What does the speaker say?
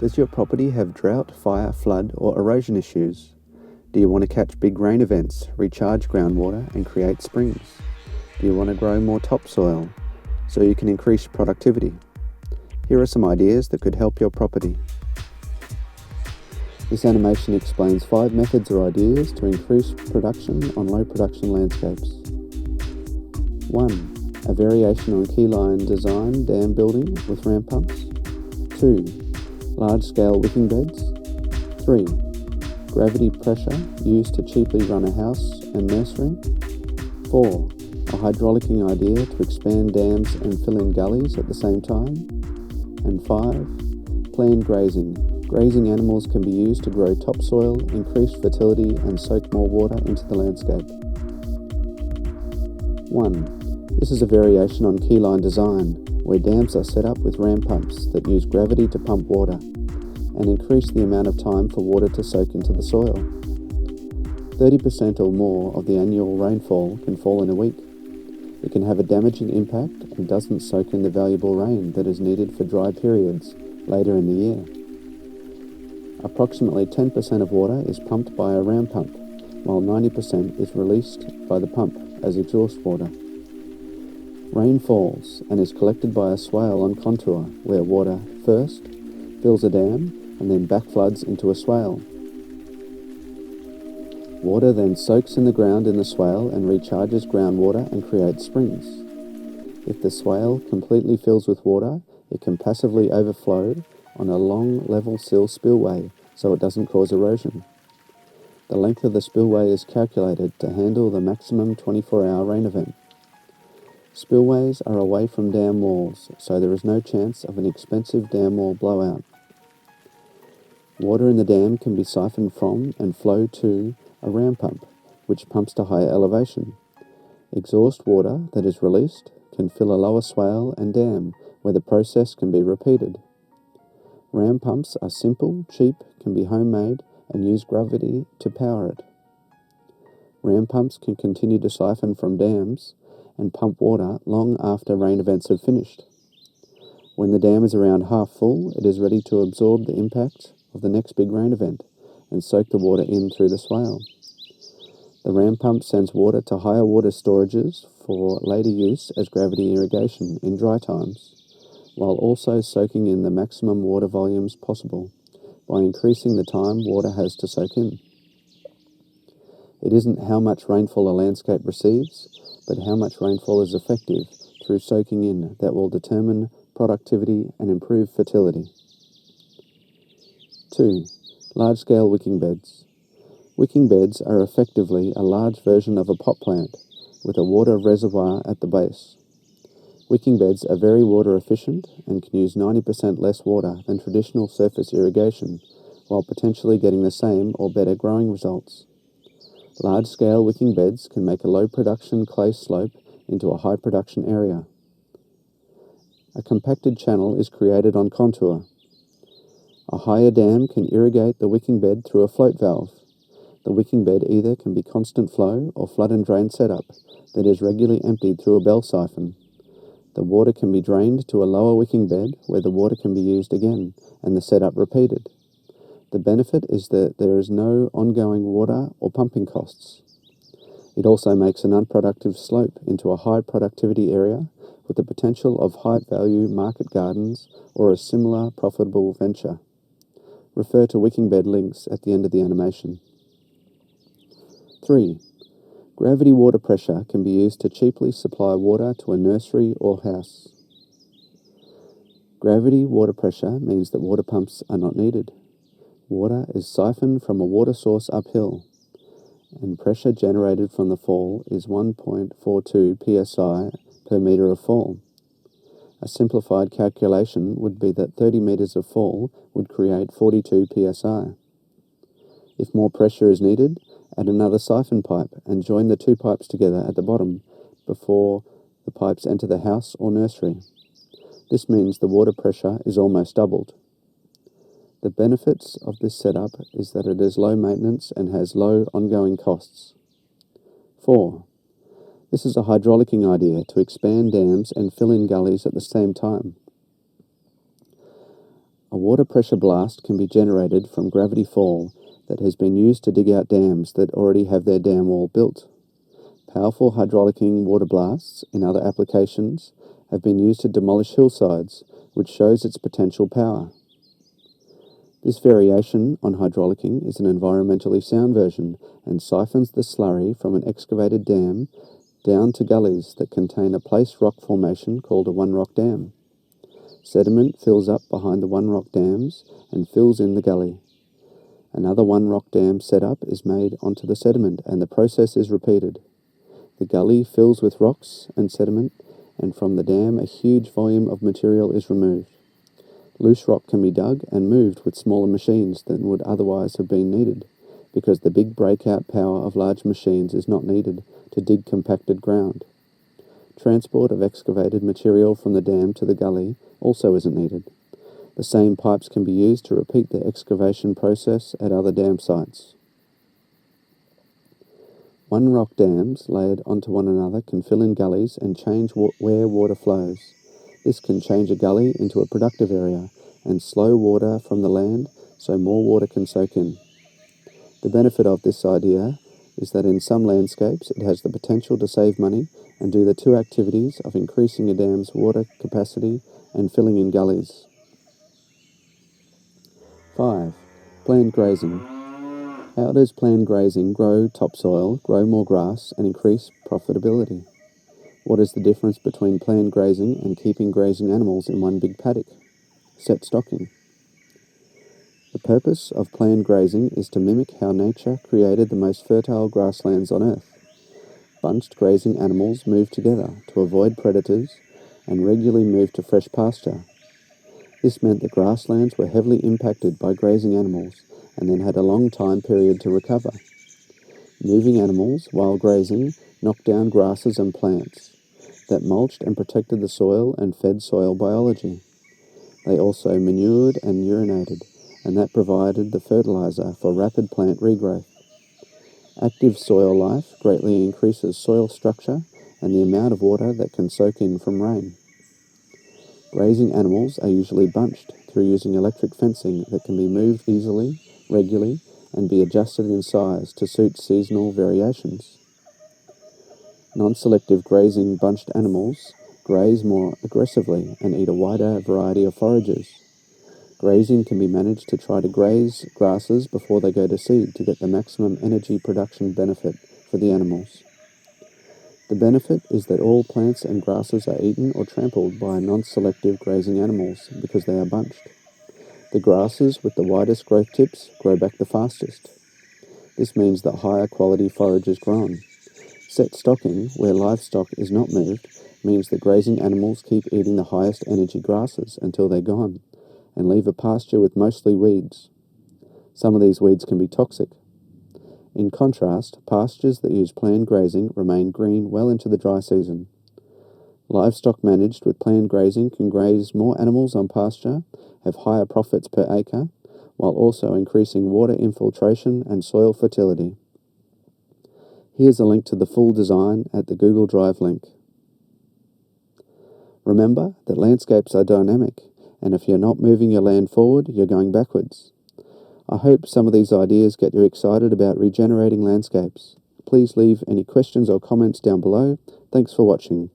Does your property have drought, fire, flood, or erosion issues? Do you want to catch big rain events, recharge groundwater, and create springs? Do you want to grow more topsoil so you can increase productivity? Here are some ideas that could help your property. This animation explains 5 methods or ideas to increase production on low production landscapes. 1. A variation on Keyline design dam building with ram pumps. 2. Large-scale wicking beds. 3. Gravity pressure used to cheaply run a house and nursery. 4. A hydraulicking idea to expand dams and fill in gullies at the same time. And 5. Planned grazing. Grazing animals can be used to grow topsoil, increase fertility, and soak more water into the landscape. 1. This is a variation on Keyline design, where dams are set up with ram pumps that use gravity to pump water and increase the amount of time for water to soak into the soil. 30% or more of the annual rainfall can fall in a week. It can have a damaging impact and doesn't soak in the valuable rain that is needed for dry periods later in the year. Approximately 10% of water is pumped by a ram pump, while 90% is released by the pump as exhaust water. Rain falls and is collected by a swale on contour, where water first fills a dam and then backfloods into a swale. Water then soaks in the ground in the swale and recharges groundwater and creates springs. If the swale completely fills with water, it can passively overflow on a long level sill spillway so it doesn't cause erosion. The length of the spillway is calculated to handle the maximum 24-hour rain event. Spillways are away from dam walls, so there is no chance of an expensive dam wall blowout. Water in the dam can be siphoned from and flow to a ram pump, which pumps to higher elevation. Exhaust water that is released can fill a lower swale and dam, where the process can be repeated. Ram pumps are simple, cheap, can be homemade, and use gravity to power it. Ram pumps can continue to siphon from dams and pump water long after rain events have finished. When the dam is around half full, it is ready to absorb the impact of the next big rain event and soak the water in through the swale. The ram pump sends water to higher water storages for later use as gravity irrigation in dry times, while also soaking in the maximum water volumes possible by increasing the time water has to soak in. It isn't how much rainfall a landscape receives, but how much rainfall is effective through soaking in that will determine productivity and improve fertility. 2. Large-scale wicking beds. Wicking beds are effectively a large version of a pot plant with a water reservoir at the base. Wicking beds are very water efficient and can use 90% less water than traditional surface irrigation, while potentially getting the same or better growing results. Large-scale wicking beds can make a low-production clay slope into a high-production area. A compacted channel is created on contour. A higher dam can irrigate the wicking bed through a float valve. The wicking bed either can be constant flow or flood and drain setup that is regularly emptied through a bell siphon. The water can be drained to a lower wicking bed where the water can be used again and the setup repeated. The benefit is that there is no ongoing water or pumping costs. It also makes an unproductive slope into a high productivity area with the potential of high value market gardens or a similar profitable venture. Refer to wicking bed links at the end of the animation. 3. Gravity water pressure can be used to cheaply supply water to a nursery or house. Gravity water pressure means that water pumps are not needed. Water is siphoned from a water source uphill, and pressure generated from the fall is 1.42 psi per metre of fall. A simplified calculation would be that 30 metres of fall would create 42 psi. If more pressure is needed, add another siphon pipe and join the 2 pipes together at the bottom before the pipes enter the house or nursery. This means the water pressure is almost doubled. The benefits of this setup is that it is low maintenance and has low ongoing costs. 4. This is a hydraulicking idea to expand dams and fill in gullies at the same time. A water pressure blast can be generated from gravity fall that has been used to dig out dams that already have their dam wall built. Powerful hydraulicking water blasts in other applications have been used to demolish hillsides, which shows its potential power. This variation on hydraulicking is an environmentally sound version and siphons the slurry from an excavated dam down to gullies that contain a placed rock formation called a one-rock dam. Sediment fills up behind the one-rock dams and fills in the gully. Another one-rock dam setup is made onto the sediment and the process is repeated. The gully fills with rocks and sediment, and from the dam a huge volume of material is removed. Loose rock can be dug and moved with smaller machines than would otherwise have been needed, because the big breakout power of large machines is not needed to dig compacted ground. Transport of excavated material from the dam to the gully also isn't needed. The same pipes can be used to repeat the excavation process at other dam sites. One-rock dams layered onto one another can fill in gullies and change where water flows. This can change a gully into a productive area and slow water from the land so more water can soak in. The benefit of this idea is that in some landscapes it has the potential to save money and do the two activities of increasing a dam's water capacity and filling in gullies. 5. Planned grazing. How does planned grazing grow topsoil, grow more grass and increase profitability? What is the difference between planned grazing and keeping grazing animals in one big paddock? Set stocking. The purpose of planned grazing is to mimic how nature created the most fertile grasslands on Earth. Bunched grazing animals move together to avoid predators and regularly move to fresh pasture. This meant that grasslands were heavily impacted by grazing animals and then had a long time period to recover. Moving animals, while grazing, knocked down grasses and plants that mulched and protected the soil and fed soil biology. They also manured and urinated, and that provided the fertilizer for rapid plant regrowth. Active soil life greatly increases soil structure and the amount of water that can soak in from rain. Grazing animals are usually bunched through using electric fencing that can be moved easily, regularly, and be adjusted in size to suit seasonal variations. Non-selective grazing bunched animals graze more aggressively and eat a wider variety of forages. Grazing can be managed to try to graze grasses before they go to seed to get the maximum energy production benefit for the animals. The benefit is that all plants and grasses are eaten or trampled by non-selective grazing animals because they are bunched. The grasses with the widest growth tips grow back the fastest. This means that higher quality forage is grown. Set stocking, where livestock is not moved, means that grazing animals keep eating the highest energy grasses until they're gone, and leave a pasture with mostly weeds. Some of these weeds can be toxic. In contrast, pastures that use planned grazing remain green well into the dry season. Livestock managed with planned grazing can graze more animals on pasture, have higher profits per acre, while also increasing water infiltration and soil fertility. Here's a link to the full design at the Google Drive link. Remember that landscapes are dynamic, and if you're not moving your land forward, you're going backwards. I hope some of these ideas get you excited about regenerating landscapes. Please leave any questions or comments down below. Thanks for watching.